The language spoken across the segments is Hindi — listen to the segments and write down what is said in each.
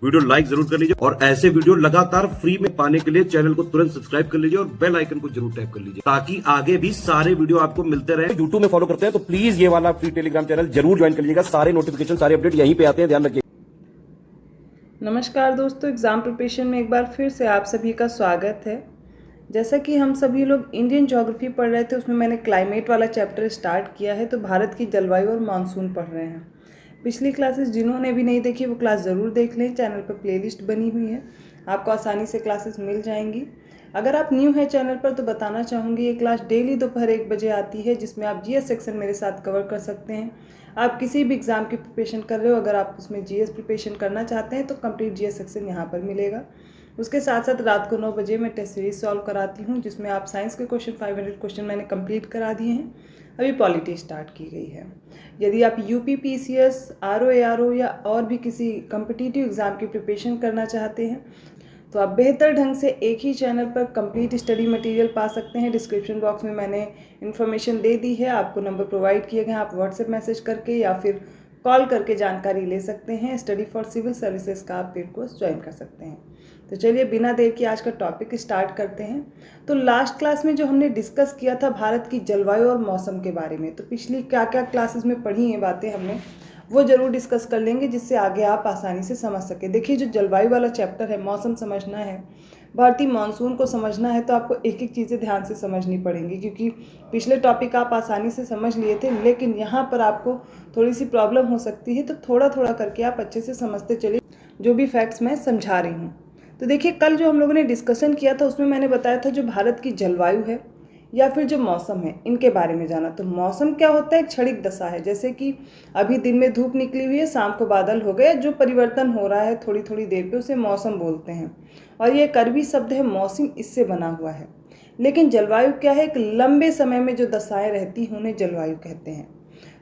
वीडियो लाइक जरूर कर लीजिए और ऐसे वीडियो लगातार फ्री में पाने के लिए चैनल को तुरंत सब्सक्राइब कर लीजिए और बेल आइकन को जरूर टैप कर लीजिए ताकि आगे भी सारे वीडियो आपको मिलते रहे। यूट्यूब में फॉलो करते हैं तो प्लीज ये वाला फ्री टेलीग्राम चैनल जरूर ज्वाइन कर लीजिएगा। सारे नोटिफिकेशन सारे अपडेट यहीं पे आते हैं, ध्यान रखिए। नमस्कार दोस्तों, एग्ज़ाम प्रिपरेशन में एक बार फिर से आप सभी का स्वागत है। जैसा कि हम सभी लोग इंडियन ज्योग्राफी पढ़ रहे थे, उसमें मैंने क्लाइमेट वाला चैप्टर स्टार्ट किया है, तो भारत की जलवायु और मानसून पढ़ रहे हैं। पिछली क्लासेस जिन्होंने भी नहीं देखी वो क्लास ज़रूर देख लें, चैनल पर प्लेलिस्ट बनी हुई है, आपको आसानी से क्लासेस मिल जाएंगी। अगर आप न्यू हैं चैनल पर तो बताना चाहूँगी ये क्लास डेली दोपहर 1 बजे आती है, जिसमें आप जीएस सेक्शन मेरे साथ कवर कर सकते हैं। आप किसी भी एग्ज़ाम की प्रिपरेशन कर रहे हो, अगर आप उसमें जीएस प्रिपरेशन करना चाहते हैं तो कंप्लीट जीएस सेक्शन यहाँ पर मिलेगा। उसके साथ साथ रात को 9 बजे मैं टेस्ट सीरीज सॉल्व कराती हूँ, जिसमें आप साइंस के क्वेश्चन 500 क्वेश्चन मैंने कंप्लीट करा दिए हैं। अभी पॉलिटी स्टार्ट की गई है। यदि आप यूपी पीसीएस, आरओ एआरओ या और भी किसी कम्पिटिटिव एग्ज़ाम की प्रिपरेशन करना चाहते हैं तो आप बेहतर ढंग से एक ही चैनल पर कंप्लीट स्टडी मटेरियल पा सकते हैं। डिस्क्रिप्शन बॉक्स में मैंने इन्फॉर्मेशन दे दी है, आपको नंबर प्रोवाइड किए गए हैं, आप व्हाट्सएप मैसेज करके या फिर कॉल करके जानकारी ले सकते हैं। स्टडी फॉर सिविल सर्विसेज का आप पेड कोर्स ज्वाइन कर सकते हैं। तो चलिए बिना देर के आज का टॉपिक स्टार्ट करते हैं। तो लास्ट क्लास में जो हमने डिस्कस किया था भारत की जलवायु और मौसम के बारे में, तो पिछली क्या क्या क्लासेस में पढ़ी हैं बातें हमने, वो ज़रूर डिस्कस कर लेंगे, जिससे आगे आप आसानी से समझ सके। देखिए, जो जलवायु वाला चैप्टर है, मौसम समझना है, भारतीय मानसून को समझना है, तो आपको एक एक चीज़ें ध्यान से समझनी पड़ेंगी, क्योंकि पिछले टॉपिक आप आसानी से समझ लिए थे, लेकिन यहाँ पर आपको थोड़ी सी प्रॉब्लम हो सकती है। तो थोड़ा थोड़ा करके आप अच्छे से समझते चलिए जो भी फैक्ट्स मैं समझा रही हूँ। तो देखिए, कल जो हम लोगों ने डिस्कशन किया था उसमें मैंने बताया था जो भारत की जलवायु है या फिर जो मौसम है, इनके बारे में जाना। तो मौसम क्या होता है? एक क्षणिक दशा है, जैसे कि अभी दिन में धूप निकली हुई है, शाम को बादल हो गए, जो परिवर्तन हो रहा है थोड़ी थोड़ी देर पे, उसे मौसम बोलते हैं। और ये एक अरबी शब्द है मौसम, इससे बना हुआ है। लेकिन जलवायु क्या है? एक लंबे समय में जो दशाएँ रहती हैं उन्हें जलवायु कहते हैं।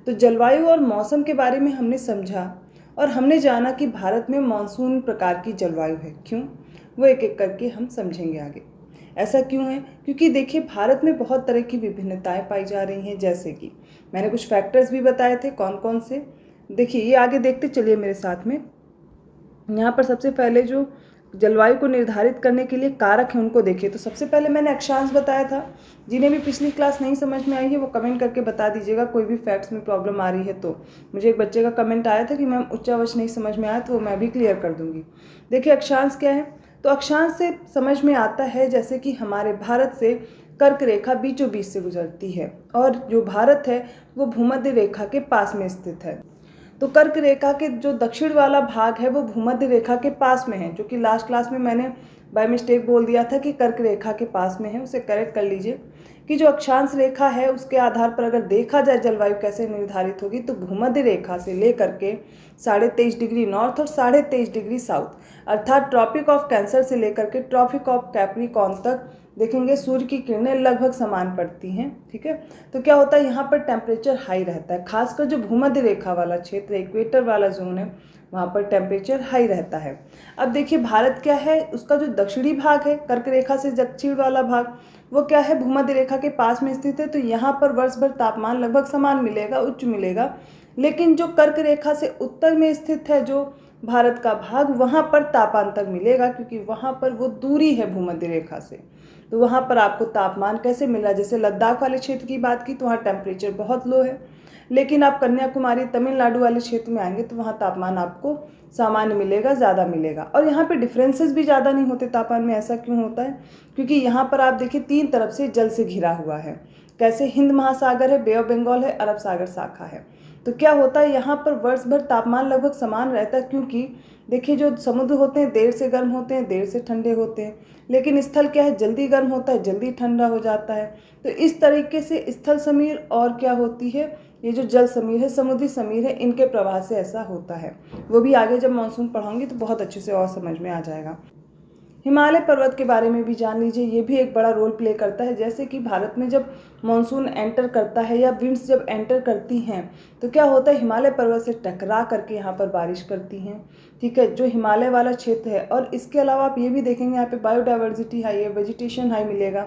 तो जलवायु और मौसम के बारे में हमने समझा और हमने जाना कि भारत में मानसून प्रकार की जलवायु है। क्यों? वो एक एक करके हम समझेंगे आगे। ऐसा क्यों है? क्योंकि देखिए, भारत में बहुत तरह की विभिन्नताएं पाई जा रही हैं, जैसे कि मैंने कुछ फैक्टर्स भी बताए थे, कौन कौन से। देखिए, ये आगे देखते चलिए मेरे साथ में। यहाँ पर सबसे पहले जो जलवायु को निर्धारित करने के लिए कारक हैं उनको देखिए। तो सबसे पहले मैंने अक्षांश बताया था। जिन्हें भी पिछली क्लास नहीं समझ में आई है वो कमेंट करके बता दीजिएगा, कोई भी फैक्ट्स में प्रॉब्लम आ रही है तो। मुझे एक बच्चे का कमेंट आया था कि मैम उच्चावच नहीं समझ में आया, तो वो मैं भी क्लियर कर दूंगी। देखिए, अक्षांश क्या है? तो अक्षांश से समझ में आता है जैसे कि हमारे भारत से कर्क रेखा बीचों बीच से गुजरती है और जो भारत है वो भूमध्य रेखा के पास में स्थित है। तो कर्क रेखा के जो दक्षिण वाला भाग है वो भूमध्य रेखा के पास में है, जो कि लास्ट क्लास में मैंने बाय मिस्टेक बोल दिया था कि कर्क रेखा के पास में है, उसे करेक्ट कर लीजिए। कि जो अक्षांश रेखा है उसके आधार पर अगर देखा जाए जलवायु कैसे निर्धारित होगी, तो भूमध्य रेखा से लेकर के 23.5 डिग्री नॉर्थ और 23.5 डिग्री साउथ, अर्थात ट्रॉपिक ऑफ कैंसर से लेकर के ट्रॉपिक ऑफ कैप्रिकॉर्न तक देखेंगे सूर्य की किरणें लगभग समान पड़ती हैं। ठीक है, तो क्या होता है, यहाँ पर टेम्परेचर हाई रहता है, खासकर जो भूमध्य रेखा वाला क्षेत्र, इक्वेटर वाला जोन है, वहाँ पर टेम्परेचर हाई रहता है। अब देखिए, भारत क्या है, उसका जो दक्षिणी भाग है, कर्क रेखा से दक्षिण वाला भाग, वो क्या है, भूमध्य रेखा के पास में स्थित है। तो यहाँ पर वर्ष भर तापमान लगभग समान मिलेगा, उच्च मिलेगा। लेकिन जो कर्क रेखा से उत्तर में स्थित है जो भारत का भाग, वहाँ पर तापांतर मिलेगा, क्योंकि वहाँ पर वो दूरी है भूमध्य रेखा से। तो वहाँ पर आपको तापमान कैसे मिला? जैसे लद्दाख वाले क्षेत्र की बात की तो वहाँ टेम्परेचर बहुत लो है, लेकिन आप कन्याकुमारी तमिलनाडु वाले क्षेत्र में आएंगे तो वहाँ तापमान आपको सामान्य मिलेगा, ज़्यादा मिलेगा। और यहाँ पे डिफरेंसेस भी ज़्यादा नहीं होते तापमान में। ऐसा क्यों होता है? क्योंकि यहाँ पर आप देखिए 3 तरफ से जल से घिरा हुआ है। कैसे? हिंद महासागर है, बे ऑफ बंगाल है, अरब सागर शाखा है। तो क्या होता है, यहाँ पर वर्ष भर तापमान लगभग समान रहता है, क्योंकि देखिए जो समुद्र होते हैं देर से गर्म होते हैं, देर से ठंडे होते हैं, लेकिन स्थल क्या है, जल्दी गर्म होता है, जल्दी ठंडा हो जाता है। तो इस तरीके से स्थल समीर और क्या होती है, ये जो जल समीर है, समुद्री समीर है, इनके प्रवाह से ऐसा होता है। वो भी आगे जब मानसून पढ़ाऊंगी तो बहुत अच्छे से और समझ में आ जाएगा। हिमालय पर्वत के बारे में भी जान लीजिए, ये भी एक बड़ा रोल प्ले करता है। जैसे कि भारत में जब मानसून एंटर करता है या विंड्स जब एंटर करती हैं तो क्या होता है, हिमालय पर्वत से टकरा करके यहाँ पर बारिश करती हैं। ठीक है, जो हिमालय वाला क्षेत्र है। और इसके अलावा आप ये भी देखेंगे यहाँ पे बायोडाइवर्सिटी हाई है, वेजिटेशन हाई मिलेगा,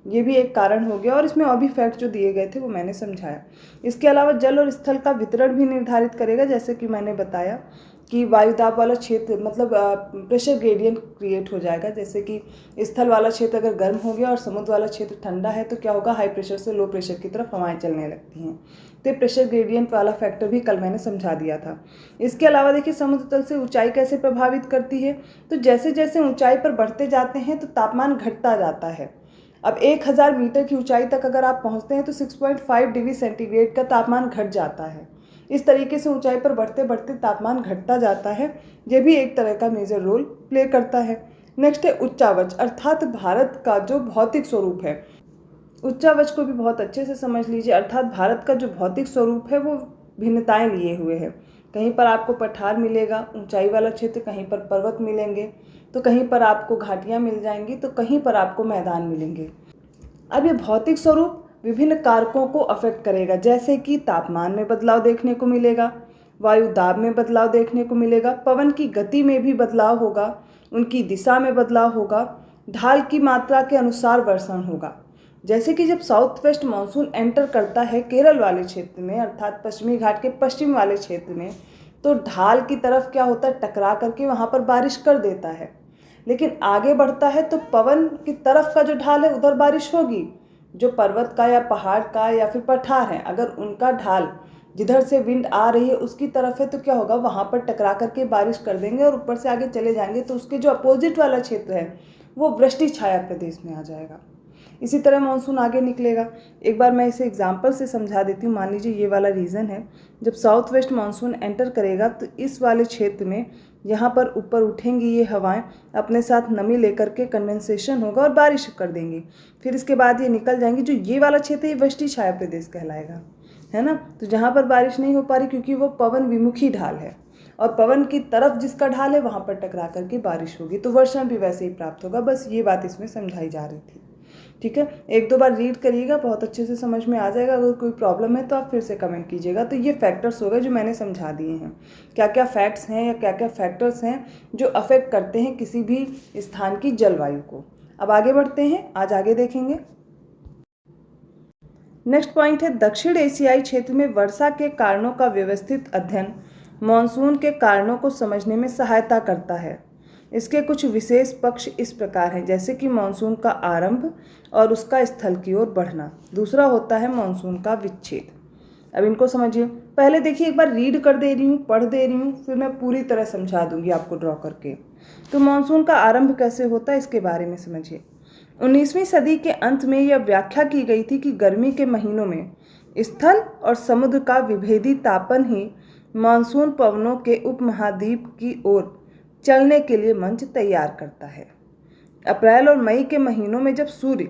ये भी एक कारण हो गया। और इसमें और भी फैक्ट जो दिए गए थे वो मैंने समझाया। इसके अलावा जल और स्थल का वितरण भी निर्धारित करेगा, जैसे कि मैंने बताया कि वायुदाब वाला क्षेत्र मतलब प्रेशर ग्रेडियंट क्रिएट हो जाएगा। जैसे कि स्थल वाला क्षेत्र अगर गर्म हो गया और समुद्र वाला क्षेत्र ठंडा है तो क्या होगा, हाई प्रेशर से लो प्रेशर की तरफ हवाएं चलने लगती हैं। तो ये प्रेशर ग्रेडियंट वाला फैक्टर भी कल मैंने समझा दिया था। इसके अलावा देखिए समुद्र तल से ऊंचाई कैसे प्रभावित करती है। तो जैसे जैसे ऊंचाई पर बढ़ते जाते हैं तो तापमान घटता जाता है। अब 1000 मीटर की ऊंचाई तक अगर आप पहुंचते हैं तो 6.5 डिग्री सेंटीग्रेड का तापमान घट जाता है। इस तरीके से ऊंचाई पर बढ़ते बढ़ते तापमान घटता जाता है। ये भी एक तरह का मेजर रोल प्ले करता है। नेक्स्ट है उच्चावच, अर्थात भारत का जो भौतिक स्वरूप है। उच्चावच को भी बहुत अच्छे से समझ लीजिए। अर्थात भारत का जो भौतिक स्वरूप है वो भिन्नताएं लिए हुए है। कहीं पर आपको पठार मिलेगा, ऊंचाई वाला क्षेत्र, कहीं पर पर्वत मिलेंगे, तो कहीं पर आपको घाटियाँ मिल जाएंगी, तो कहीं पर आपको मैदान मिलेंगे। अब ये भौतिक स्वरूप विभिन्न कारकों को अफेक्ट करेगा, जैसे कि तापमान में बदलाव देखने को मिलेगा, वायु दाब में बदलाव देखने को मिलेगा, पवन की गति में भी बदलाव होगा, उनकी दिशा में बदलाव होगा, ढाल की मात्रा के अनुसार वर्षण होगा। जैसे कि जब साउथ वेस्ट मानसून एंटर करता है केरल वाले क्षेत्र में, अर्थात पश्चिमी घाट के पश्चिम वाले क्षेत्र में, तो ढाल की तरफ क्या होता है, टकरा करके वहाँ पर बारिश कर देता है। लेकिन आगे बढ़ता है तो पवन की तरफ का जो ढाल है उधर बारिश होगी। जो पर्वत का या पहाड़ का या फिर पठार है, अगर उनका ढाल जिधर से विंड आ रही है उसकी तरफ है तो क्या होगा, वहाँ पर टकरा करके बारिश कर देंगे और ऊपर से आगे चले जाएंगे तो उसके जो अपोजिट वाला क्षेत्र है वो वृष्टि छाया प्रदेश में आ जाएगा। इसी तरह मानसून आगे निकलेगा। एक बार मैं इसे एग्जाम्पल से समझा देती हूँ। मान लीजिए ये वाला रीजन है, जब साउथ वेस्ट मानसून एंटर करेगा तो इस वाले क्षेत्र में यहाँ पर ऊपर उठेंगी ये हवाएं, अपने साथ नमी लेकर के कंडेंसेशन होगा और बारिश कर देंगी। फिर इसके बाद ये निकल जाएंगी। जो ये वाला क्षेत्र ये वृष्टि छाया प्रदेश कहलाएगा, है ना। तो जहाँ पर बारिश नहीं हो पा रही क्योंकि वो पवन विमुखी ढाल है और पवन की तरफ जिसका ढाल है वहाँ पर टकरा करके बारिश होगी, तो वर्षण भी वैसे ही प्राप्त होगा। बस ये बात इसमें समझाई जा रही थी। ठीक है, एक दो बार रीड करिएगा, बहुत अच्छे से समझ में आ जाएगा। अगर कोई प्रॉब्लम है तो आप फिर से कमेंट कीजिएगा। तो ये फैक्टर्स हो गए जो मैंने समझा दिए हैं, क्या क्या फैक्ट्स हैं या क्या क्या फैक्टर्स हैं जो अफेक्ट करते हैं किसी भी स्थान की जलवायु को। अब आगे बढ़ते हैं, आज आगे देखेंगे। नेक्स्ट पॉइंट है दक्षिण एशियाई क्षेत्र में वर्षा के कारणों का व्यवस्थित अध्ययन मानसून के कारणों को समझने में सहायता करता है। इसके कुछ विशेष पक्ष इस प्रकार हैं, जैसे कि मानसून का आरंभ और उसका स्थल की ओर बढ़ना। दूसरा होता है मानसून का विच्छेद। अब इनको समझिए। पहले देखिए, एक बार रीड कर दे रही हूँ, पढ़ दे रही हूँ, फिर मैं पूरी तरह समझा दूंगी आपको ड्रॉ करके। तो मानसून का आरंभ कैसे होता है इसके बारे में समझिए। 19वीं सदी के अंत में यह व्याख्या की गई थी कि गर्मी के महीनों में स्थल और समुद्र का विभेदी तापन ही मानसून पवनों के उपमहाद्वीप की ओर चलने के लिए मंच तैयार करता है। अप्रैल और मई के महीनों में जब सूर्य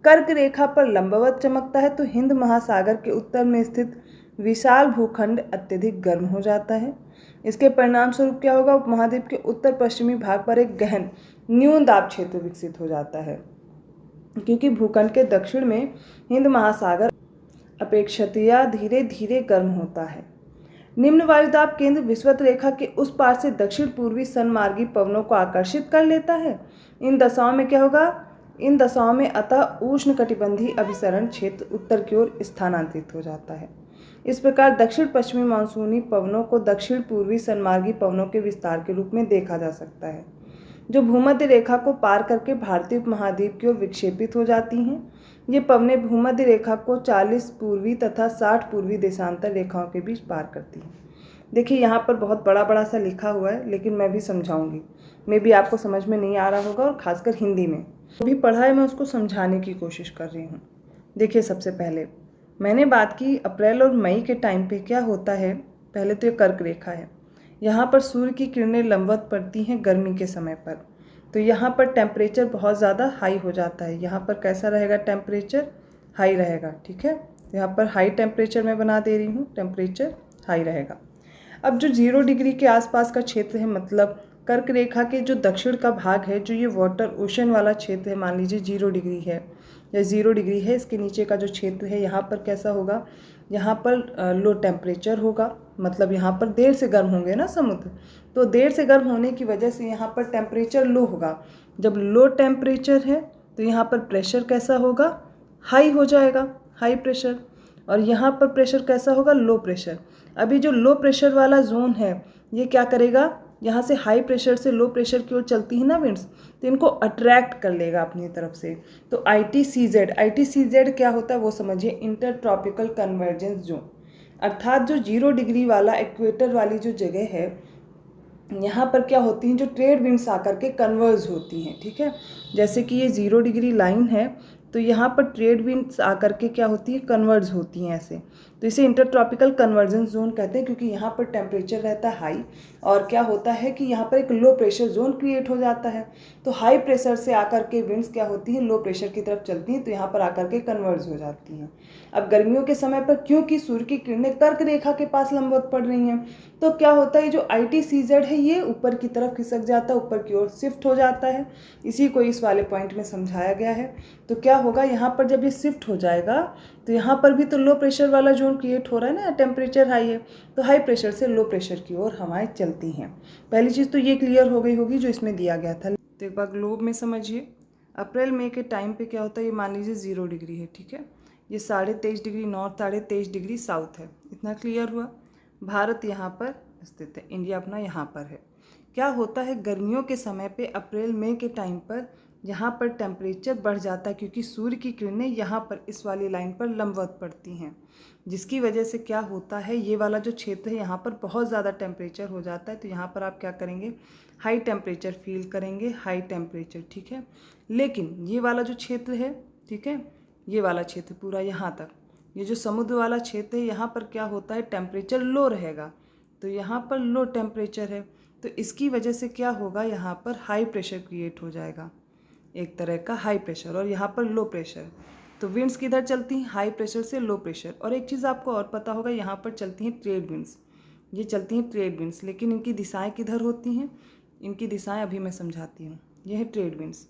कर्क रेखा पर लंबवत चमकता है तो हिंद महासागर के उत्तर में स्थित विशाल भूखंड अत्यधिक गर्म हो जाता है। इसके परिणाम स्वरूप क्या होगा, उपमहाद्वीप के उत्तर पश्चिमी भाग पर एक गहन न्यून दाब क्षेत्र विकसित हो जाता है, क्योंकि भूखंड के दक्षिण में हिंद महासागर अपेक्षाकृत धीरे धीरे गर्म होता है। निम्न वायुदाब केंद्र विषुवत रेखा के उस पार से दक्षिण पूर्वी सनमार्गी पवनों को आकर्षित कर लेता है। इन दशाओं में क्या होगा, इन दशाओं में अतः उष्णकटिबंधीय अभिसरण क्षेत्र उत्तर की ओर स्थानांतरित हो जाता है। इस प्रकार दक्षिण पश्चिमी मानसूनी पवनों को दक्षिण पूर्वी सनमार्गी पवनों के विस्तार के रूप में देखा जा सकता है, जो भूमध्य रेखा को पार करके भारतीय उपमहाद्वीप की ओर विक्षेपित हो जाती हैं। ये पवनें भूमध्य रेखा को 40 पूर्वी तथा 60 पूर्वी देशांतर रेखाओं के बीच पार करती हैं। देखिए यहाँ पर बहुत बड़ा बड़ा सा लिखा हुआ है, लेकिन मैं भी समझाऊंगी। मे भी आपको समझ में नहीं आ रहा होगा, और खासकर हिंदी में जो भी पढ़ा है मैं उसको समझाने की कोशिश कर रही हूँ। देखिए, सबसे पहले मैंने बात की अप्रैल और मई के टाइम पे क्या होता है। पहले तो ये कर्क रेखा है, यहाँ पर सूर्य की किरणें लंबवत पड़ती हैं गर्मी के समय पर, तो यहाँ पर टेम्परेचर बहुत ज़्यादा हाई हो जाता है। यहाँ पर कैसा रहेगा, टेम्परेचर हाई रहेगा। ठीक है, यहाँ पर हाई टेम्परेचर मैं बना दे रही हूँ, टेम्परेचर हाई रहेगा। अब जो 0 डिग्री के आसपास का क्षेत्र है, मतलब कर्क रेखा के जो दक्षिण का भाग है, जो ये वाटर ओशन वाला क्षेत्र है, मान लीजिए 0 डिग्री है या 0 डिग्री है, इसके नीचे का जो क्षेत्र है यहाँ पर कैसा होगा, यहाँ पर लो टेम्परेचर होगा। मतलब यहाँ पर देर से गर्म होंगे ना समुद्र, तो देर से गर्म होने की वजह से यहाँ पर टेम्परेचर लो होगा। जब लो टेम्परेचर है तो यहाँ पर प्रेशर कैसा होगा, हाई हो जाएगा, हाई प्रेशर। और यहाँ पर प्रेशर कैसा होगा, लो प्रेशर। अभी जो लो प्रेशर वाला जोन है ये क्या करेगा, यहाँ से हाई प्रेशर से लो प्रेशर की ओर चलती है ना विंड्स, तो इनको अट्रैक्ट कर लेगा अपनी तरफ से। तो ITCZ क्या होता है वो समझिए, इंटर ट्रॉपिकल कन्वर्जेंस जोन, अर्थात जो 0 डिग्री वाला इक्वेटर वाली जो जगह है, यहाँ पर क्या होती हैं, जो ट्रेड विंड्स आकर के कन्वर्ज होती हैं, ठीक है। जैसे कि ये 0 डिग्री लाइन है, तो यहाँ पर ट्रेड विंड्स आकर के क्या होती है, कन्वर्ज होती हैं ऐसे। तो इसे इंटरट्रॉपिकल कन्वर्जेंस जोन कहते हैं, क्योंकि यहाँ पर टेम्परेचर रहता है हाई, और क्या होता है कि यहाँ पर एक लो प्रेशर जोन क्रिएट हो जाता है। तो हाई प्रेशर से आकर के विंड्स क्या होती हैं, लो प्रेशर की तरफ चलती हैं, तो यहाँ पर आकर के कन्वर्ज हो जाती हैं। अब गर्मियों के समय पर क्योंकि सूर्य की किरणें कर्क रेखा के पास लंबवत पड़ रही हैं, तो क्या होता है, जो ITCZ है ये ऊपर की तरफ खिसक जाता है, ऊपर की ओर शिफ्ट हो जाता है। इसी को इस वाले पॉइंट में समझाया गया है। तो क्या होगा, यहाँ पर जब ये शिफ्ट हो जाएगा, तो यहाँ पर भी तो लो प्रेशर वाला जोन क्रिएट हो रहा है ना, टेम्परेचर हाई है, तो हाई प्रेशर से लो प्रेशर की ओर हवाएं चलती हैं। पहली चीज़ तो ये क्लियर हो गई होगी जो इसमें दिया गया था। तो एक बार ग्लोब में समझिए, अप्रैल मई के टाइम पे क्या होता है, ये मान लीजिए 0 डिग्री है, ठीक है। ये 23.5 डिग्री नॉर्थ, 23.5 डिग्री साउथ है। इतना क्लियर हुआ। भारत यहाँ पर स्थित है, इंडिया अपना यहाँ पर है। क्या होता है, गर्मियों के समय पे अप्रैल मई के टाइम पर यहाँ पर टेम्परेचर बढ़ जाता है, क्योंकि सूर्य की किरणें यहाँ पर इस वाली लाइन पर लंबवत पड़ती हैं, जिसकी वजह से क्या होता है, ये वाला जो क्षेत्र है यहाँ पर बहुत ज़्यादा टेम्परेचर हो जाता है। तो यहाँ पर आप क्या करेंगे, हाई टेम्परेचर फील करेंगे, हाई टेम्परेचर, ठीक है। लेकिन ये वाला जो क्षेत्र है, ठीक है, ये वाला क्षेत्र पूरा यहाँ तक, ये जो समुद्र वाला क्षेत्र है, यहाँ पर क्या होता है, टेम्परेचर लो रहेगा। तो यहाँ पर लो टेम्परेचर है, तो इसकी वजह से क्या होगा, यहाँ पर हाई प्रेशर क्रिएट हो जाएगा, एक तरह का हाई प्रेशर, और यहाँ पर लो प्रेशर। तो विंड्स किधर चलती हैं, हाई प्रेशर से लो प्रेशर। और एक चीज़ आपको और पता होगा, यहाँ पर चलती हैं ट्रेड विंड्स, ये चलती हैं ट्रेड विंड्स, लेकिन इनकी दिशाएं किधर होती हैं, इनकी दिशाएं अभी मैं समझाती हूँ। ये है ट्रेड विंड्स,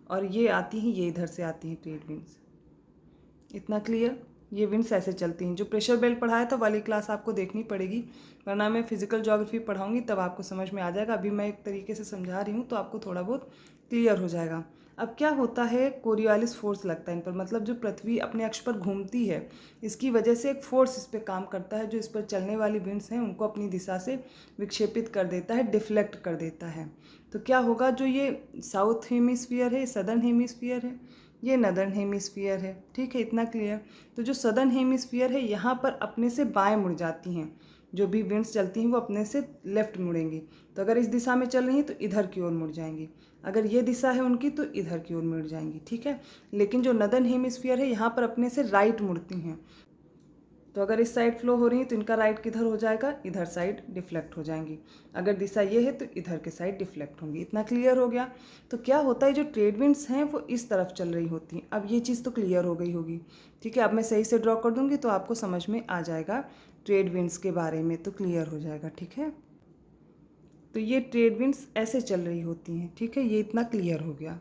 और ये आती हैं, ये इधर से आती हैं ट्रेड विंड्स। इतना क्लियर। ये विंड्स ऐसे चलती हैं। जो प्रेशर बेल्ट पढ़ाया था वाली क्लास आपको देखनी पड़ेगी, वरना मैं फिजिकल ज्योग्राफी पढ़ाऊंगी तब आपको समझ में आ जाएगा। अभी मैं एक तरीके से समझा रही हूँ तो आपको थोड़ा बहुत क्लियर हो जाएगा। अब क्या होता है, कोरियोलिस फोर्स लगता है इन पर, मतलब जो पृथ्वी अपने अक्ष पर घूमती है, इसकी वजह से एक फोर्स इस पर काम करता है, जो इस पर चलने वाली विंड्स हैं उनको अपनी दिशा से विक्षेपित कर देता है, डिफ्लेक्ट कर देता है। तो क्या होगा, जो ये साउथ हेमिस्फीयर है, सदर्न हेमिस्फीयर है, ये नदर्न हेमिस्फीयर है, ठीक है, इतना क्लियर। तो जो सदर्न हेमिस्फीयर है, यहाँ पर अपने से बाएं मुड़ जाती हैं, जो भी विंड्स चलती हैं वो अपने से लेफ्ट मुड़ेंगी। तो अगर इस दिशा में चल रही हैं तो इधर की ओर मुड़ जाएंगी, अगर ये दिशा है उनकी तो इधर की ओर मुड़ जाएंगी, ठीक है। लेकिन जो नदर्न हेमिस्फीयर है, यहाँ पर अपने से राइट मुड़ती हैं। तो अगर इस साइड फ्लो हो रही है तो इनका राइट किधर हो जाएगा, इधर साइड डिफ्लेक्ट हो जाएंगी। अगर दिशा ये है तो इधर के साइड डिफ्लेक्ट होंगी। इतना क्लियर हो गया। तो क्या होता है, जो ट्रेड विंड्स हैं वो इस तरफ चल रही होती हैं। अब ये चीज़ तो क्लियर हो गई होगी, ठीक है। अब मैं सही से ड्रॉ कर दूंगी तो आपको समझ में आ जाएगा ट्रेड विंड्स के बारे में, तो क्लियर हो जाएगा, ठीक है। तो ये ट्रेड विंड्स ऐसे चल रही होती हैं, ठीक है, ये इतना क्लियर हो गया।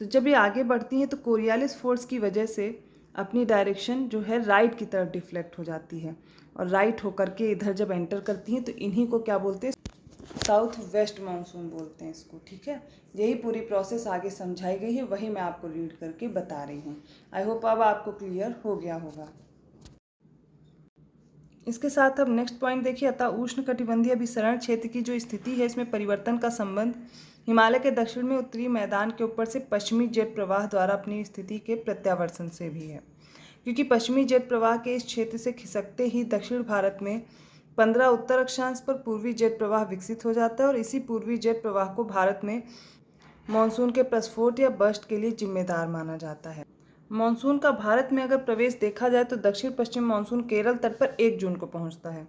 तो जब ये आगे बढ़ती हैं तो कोरियोलिस फोर्स की वजह से अपनी डायरेक्शन जो है राइट की तरफ डिफ्लेक्ट हो जाती है, और राइट होकर के इधर जब एंटर करती हैं तो इन्हीं को क्या बोलते हैं, साउथ वेस्ट मानसून बोलते हैं इसको, ठीक है। यही पूरी प्रोसेस आगे समझाई गई है, वही मैं आपको रीड करके बता रही हूँ। आई होप अब आपको क्लियर हो गया होगा। इसके साथ अब नेक्स्ट पॉइंट देखिए, अतः उष्ण कटिबंधीय अभिसरण क्षेत्र की जो स्थिति है, इसमें परिवर्तन का संबंध हिमालय के दक्षिण में उत्तरी मैदान के ऊपर से पश्चिमी जेट प्रवाह द्वारा अपनी स्थिति के प्रत्यावर्तन से भी है। क्योंकि पश्चिमी जेट प्रवाह के इस क्षेत्र से खिसकते ही दक्षिण भारत में 15 उत्तर अक्षांश पर पूर्वी जेट प्रवाह विकसित हो जाता है, और इसी पूर्वी जेट प्रवाह को भारत में मानसून के प्रस्फोट या बर्स्ट के लिए जिम्मेदार माना जाता है। मानसून का भारत में अगर प्रवेश देखा जाए तो दक्षिण पश्चिम मानसून केरल तट पर 1 जून को पहुंचता है,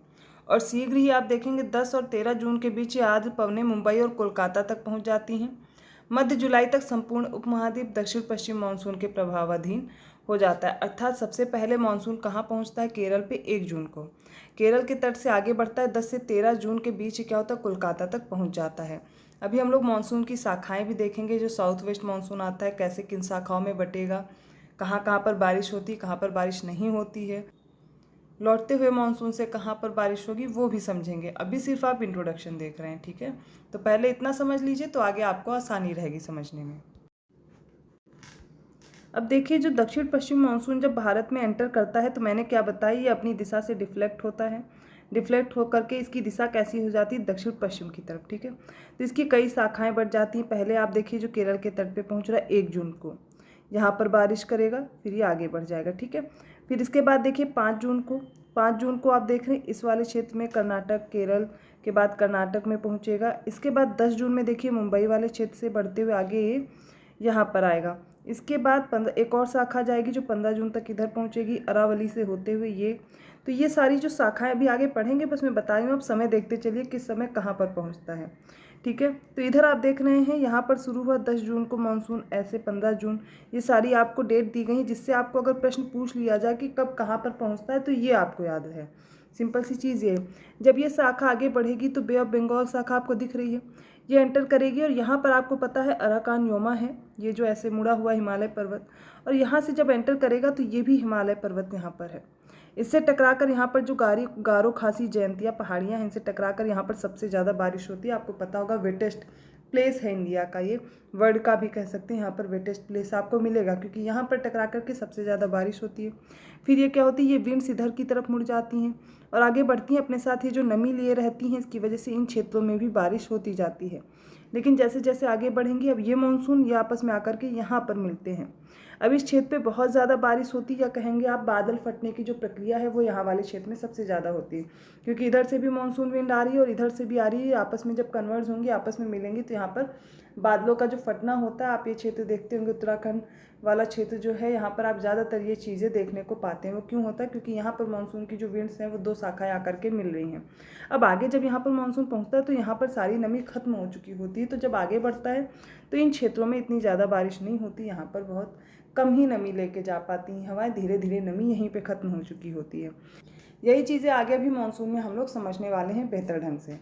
और शीघ्र ही आप देखेंगे 10 और 13 जून के बीच ये आर्द्र पवनें मुंबई और कोलकाता तक पहुंच जाती हैं। मध्य जुलाई तक संपूर्ण उपमहाद्वीप दक्षिण पश्चिम मानसून के प्रभावाधीन हो जाता है। अर्थात सबसे पहले मानसून कहाँ पहुँचता है, केरल पे 1 जून को। केरल के तट से आगे बढ़ता है, 10 से 13 जून के बीच क्या होता है, कोलकाता तक पहुँच जाता है। अभी हम लोग मानसून की शाखाएँ भी देखेंगे, जो साउथ वेस्ट मानसून आता है कैसे किन शाखाओं में बटेगा, कहाँ कहाँ पर बारिश होती है, कहाँ पर बारिश नहीं होती है, लौटते हुए मानसून से कहाँ पर बारिश होगी वो भी समझेंगे। अभी सिर्फ आप इंट्रोडक्शन देख रहे हैं, ठीक है। तो पहले इतना समझ लीजिए तो आगे आपको आसानी रहेगी समझने में। अब देखिए, जो दक्षिण पश्चिम मानसून जब भारत में एंटर करता है तो मैंने क्या बताया, ये अपनी दिशा से डिफ्लेक्ट होता है। डिफ्लेक्ट होकर के इसकी दिशा कैसी हो जाती है, दक्षिण पश्चिम की तरफ। ठीक है, तो इसकी कई शाखाएं बढ़ जाती हैं। पहले आप देखिए जो केरल के तट पे पहुंच रहा है 1 जून को, यहाँ पर बारिश करेगा, फिर ये आगे बढ़ जाएगा। ठीक है, फिर इसके बाद देखिए 5 जून को आप देख रहे हैं इस वाले क्षेत्र में कर्नाटक, केरल के बाद कर्नाटक में पहुंचेगा। इसके बाद 10 जून में देखिए मुंबई वाले क्षेत्र से बढ़ते हुए आगे ये यहाँ पर आएगा। इसके बाद एक और शाखा जाएगी जो 15 जून तक इधर पहुंचेगी, अरावली से होते हुए ये। तो ये सारी जो शाखाएं अभी आगे पढ़ेंगे, बस मैं बता रही हूँ, अब समय देखते चलिए किस समय कहाँ पर पहुँचता है। ठीक है, तो इधर आप देख रहे हैं यहाँ पर शुरू हुआ 10 जून को मानसून, ऐसे 15 जून, ये सारी आपको डेट दी गई है, जिससे आपको अगर प्रश्न पूछ लिया जाए कि कब कहाँ पर पहुँचता है तो ये आपको याद है। सिंपल सी चीज़ ये है। जब ये शाखा आगे बढ़ेगी तो बे ऑफ बंगाल शाखा आपको दिख रही है, ये एंटर करेगी और यहाँ पर आपको पता है अराकान योमा है, ये जो ऐसे मुड़ा हुआ हिमालय पर्वत, और यहाँ से जब एंटर करेगा तो ये भी हिमालय पर्वत यहाँ पर है। इससे टकराकर यहाँ पर जो गारो खासी जयंतिया पहाड़ियाँ हैं, इनसे टकराकर यहाँ पर सबसे ज़्यादा बारिश होती है। आपको पता होगा वेटेस्ट प्लेस है इंडिया का, ये वर्ल्ड का भी कह सकते हैं, यहाँ पर वेटेस्ट प्लेस आपको मिलेगा क्योंकि यहाँ पर टकरा करके सबसे ज़्यादा बारिश होती है। फिर ये क्या होती है, ये विंड्स इधर की तरफ मुड़ जाती हैं और आगे बढ़ती हैं, अपने साथ ये जो नमी लिए रहती हैं, इसकी वजह से इन क्षेत्रों में भी बारिश होती जाती है। लेकिन जैसे जैसे आगे बढ़ेंगी, अब ये मानसून ये आपस में आकर के यहाँ पर मिलते हैं। अब इस क्षेत्र पे बहुत ज़्यादा बारिश होती है, या कहेंगे आप बादल फटने की जो प्रक्रिया है वो यहाँ वाले क्षेत्र में सबसे ज़्यादा होती है, क्योंकि इधर से भी मानसून विंड आ रही है और इधर से भी आ रही है। आपस में जब कन्वर्ज होंगी, आपस में मिलेंगी, तो यहाँ पर बादलों का जो फटना होता है, आप ये क्षेत्र देखते होंगे, उत्तराखंड वाला क्षेत्र जो है, यहाँ पर आप ज़्यादातर ये चीज़ें देखने को पाते हैं। वो क्यों होता है, क्योंकि यहाँ पर मानसून की जो विंड्स हैं वो 2 शाखाएं आकर के मिल रही हैं। अब आगे जब यहाँ पर मानसून पहुँचता है तो यहाँ पर सारी नमी खत्म हो चुकी होती है, तो जब आगे बढ़ता है तो इन क्षेत्रों में इतनी ज़्यादा बारिश नहीं होती, यहाँ पर बहुत कम ही नमी लेके जा पाती हैं हवाएं, धीरे धीरे नमी यहीं पे ख़त्म हो चुकी होती है। यही चीज़ें आगे भी मानसून में हम लोग समझने वाले हैं बेहतर ढंग से।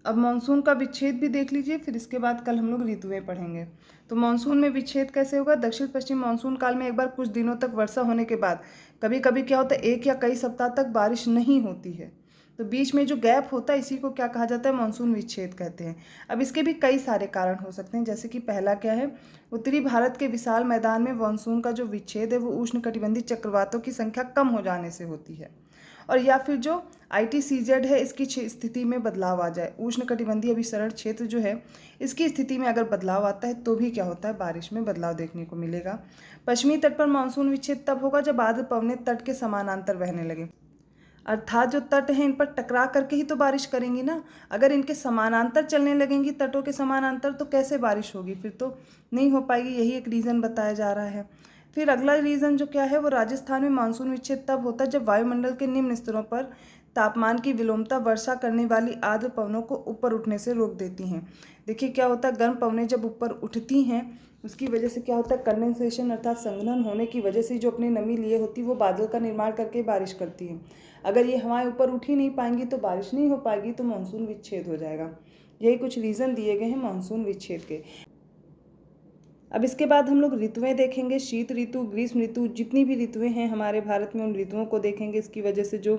अब मानसून का विच्छेद भी देख लीजिए, फिर इसके बाद कल हम लोग ऋतुएं पढ़ेंगे। तो मानसून में विच्छेद कैसे होगा, दक्षिण पश्चिम मानसून काल में एक बार कुछ दिनों तक वर्षा होने के बाद कभी कभी क्या होता है, 1 या कई सप्ताह तक बारिश नहीं होती है, तो बीच में जो गैप होता है इसी को क्या कहा जाता है, मानसून विच्छेद कहते हैं। अब इसके भी कई सारे कारण हो सकते हैं, जैसे कि पहला क्या है, उत्तरी भारत के विशाल मैदान में मानसून का जो विच्छेद है वो उष्णकटिबंधीय चक्रवातों की संख्या कम हो जाने से होती है, और या फिर जो ITCZ है इसकी स्थिति में बदलाव आ जाए, उष्णकटिबंधीय अभिसरण क्षेत्र जो है इसकी स्थिति में अगर बदलाव आता है तो भी क्या होता है, बारिश में बदलाव देखने को मिलेगा। पश्चिमी तट पर मानसून विच्छेद तब होगा जब आर्द्र पवनें तट के समानांतर बहने लगे, अर्थात जो तट हैं इन पर टकरा करके ही तो बारिश करेंगी ना। अगर इनके समानांतर चलने लगेंगी, तटों के समानांतर, तो कैसे बारिश होगी, फिर तो नहीं हो पाएगी। यही एक रीज़न बताया जा रहा है। फिर अगला रीज़न जो क्या है, वो राजस्थान में मानसून विच्छेद तब होता है जब वायुमंडल के निम्न स्तरों पर तापमान की विलोमता वर्षा करने वाली आर्द्र पवनों को ऊपर उठने से रोक देती हैं। देखिए क्या होता है, गर्म पवनें जब ऊपर उठती हैं उसकी वजह से क्या होता है, कंडेंसेशन अर्थात संघनन होने की वजह से जो अपनी नमी लिए होती है वो बादल का निर्माण करके बारिश करती है। अगर ये हवाएं ऊपर उठ ही नहीं पाएंगी तो बारिश नहीं हो पाएगी, तो मानसून विच्छेद हो जाएगा। यही कुछ रीज़न दिए गए हैं मानसून विच्छेद के। अब इसके बाद हम लोग ऋतुएं देखेंगे, शीत ऋतु, ग्रीष्म ऋतु, जितनी भी ऋतुएं हैं हमारे भारत में उन ऋतुओं को देखेंगे। इसकी वजह से जो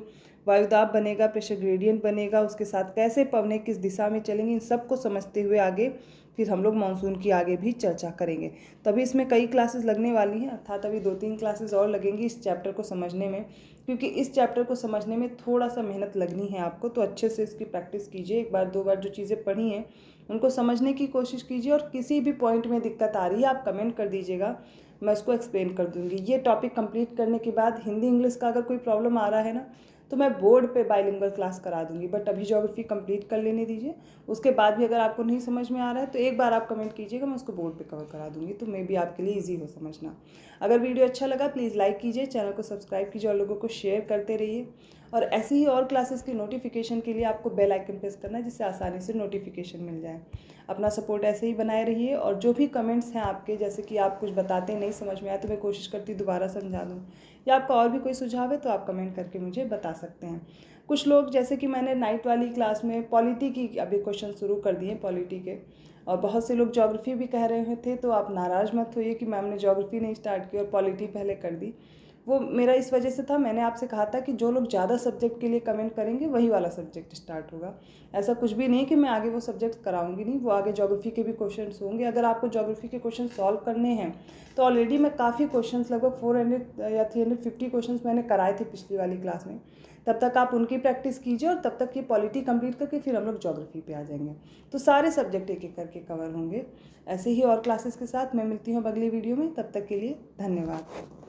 वायुदाब बनेगा, प्रेशर ग्रेडियंट बनेगा, उसके साथ कैसे पवनें किस दिशा में चलेंगी, इन सब को समझते हुए आगे फिर हम लोग मानसून की आगे भी चर्चा करेंगे। तभी इसमें कई क्लासेस लगने वाली हैं, अर्थात अभी 2-3 क्लासेस और लगेंगी इस चैप्टर को समझने में, क्योंकि इस चैप्टर को समझने में थोड़ा सा मेहनत लगनी है आपको। तो अच्छे से इसकी प्रैक्टिस कीजिए, 1-2 बार जो चीज़ें पढ़ी हैं उनको समझने की कोशिश कीजिए, और किसी भी पॉइंट में दिक्कत आ रही है आप कमेंट कर दीजिएगा, मैं उसको एक्सप्लेन कर दूँगी। ये टॉपिक कंप्लीट करने के बाद हिंदी इंग्लिश का अगर कोई प्रॉब्लम आ रहा है ना, तो मैं बोर्ड पे बाइलिंगुअल क्लास करा दूंगी, बट अभी ज्योग्राफी कंप्लीट कर लेने दीजिए। उसके बाद भी अगर आपको नहीं समझ में आ रहा है तो एक बार आप कमेंट कीजिएगा, मैं उसको बोर्ड पे कवर करा दूंगी, तो मे भी आपके लिए इजी हो समझना। अगर वीडियो अच्छा लगा प्लीज़ लाइक कीजिए, चैनल को सब्सक्राइब कीजिए और लोगों को शेयर करते रहिए। और ऐसी ही और क्लासेस की नोटिफिकेशन के लिए आपको बेल आइकन प्रेस करना है, जिससे आसानी से नोटिफिकेशन मिल जाए। अपना सपोर्ट ऐसे ही बनाए रहिए, और जो भी कमेंट्स हैं आपके, जैसे कि आप कुछ बताते नहीं समझ में आया तो मैं कोशिश करती दोबारा समझा दूँ, या आपका और भी कोई सुझाव है तो आप कमेंट करके मुझे बता सकते हैं। कुछ लोग, जैसे कि मैंने नाइट वाली क्लास में पॉलिटी की अभी क्वेश्चन शुरू कर दिए पॉलिटी के, और बहुत से लोग ज्योग्राफी भी कह रहे थे, तो आप नाराज़ मत होइए कि मैम ने ज्योग्राफी नहीं स्टार्ट की और पॉलिटी पहले कर दी। वो मेरा इस वजह से था, मैंने आपसे कहा था कि जो लोग ज़्यादा सब्जेक्ट के लिए कमेंट करेंगे वही वाला सब्जेक्ट स्टार्ट होगा। ऐसा कुछ भी नहीं कि मैं आगे वो सब्जेक्ट कराऊंगी नहीं, वो आगे ज्योग्राफी के भी क्वेश्चंस होंगे। अगर आपको ज्योग्राफी के क्वेश्चन सॉल्व करने हैं तो ऑलरेडी मैं काफ़ी क्वेश्चंस, लगभग 400 या 350 क्वेश्चंस मैंने कराए थे पिछली वाली क्लास में, तब तक आप उनकी प्रैक्टिस कीजिए और तब तक ये पॉलिटी कंप्लीट करके फिर हम लोग ज्योग्राफी पे आ जाएंगे। तो सारे सब्जेक्ट एक एक करके कवर होंगे। ऐसे ही और क्लासेस के साथ मैं मिलती हूँ अगली वीडियो में। तब तक के लिए धन्यवाद।